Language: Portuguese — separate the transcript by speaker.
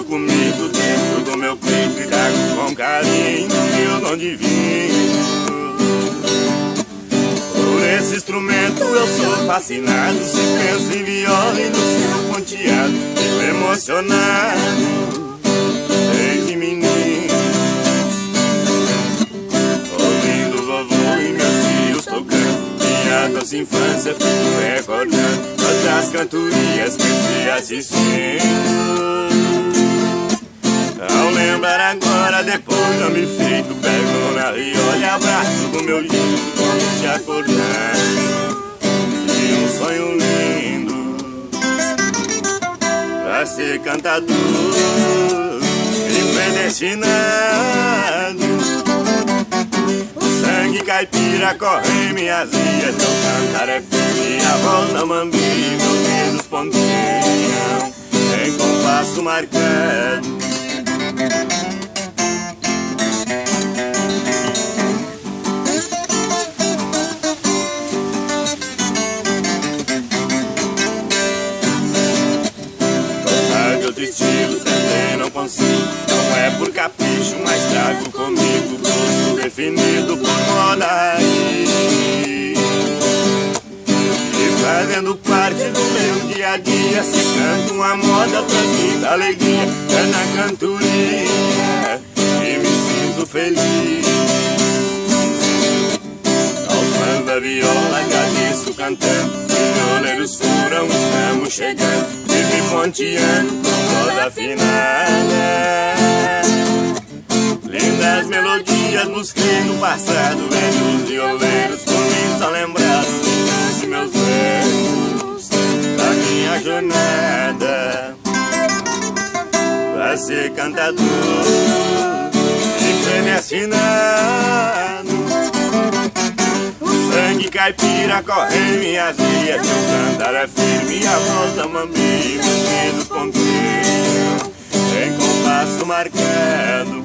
Speaker 1: comigo dentro do meu peito e trago com carinho meu dom divino. Por esse instrumento eu sou fascinado. Se penso em viola e no seu ponteado, fico emocionado desde menino, ouvindo o vovô e meus tios tocando. Minha doce infância fico recordando outras cantorias que fui assistindo. Ao lembrar agora, depois não me feito, pego na riola, abraço do meu lindo, como se acordando de um sonho lindo pra ser cantador e predestinado. O sangue caipira corre em minhas vias, meu cantar é firme, a voz não mambi, meus dedos ponteiam em compasso marcado. Estilo, tentei, não consigo. Não é por capricho, mas trago comigo gosto definido por moda raiz e fazendo parte do meu dia a dia. Se canto uma moda, transmita alegria. É na cantoria que me sinto feliz. Aos fãs da viola agradeço cantando. Violeiros foram, estamos chegando, me ponteando com voz afinada. Lindas melodias busquei no passado, velhos violeiros comigo só lembrados dos meus versos da minha jornada pra ser cantador e predestinado. Sangue caipira corre em minhas veias, meu cantar é firme, a voz da mambi, meus dedos ponteiam em compasso marcado.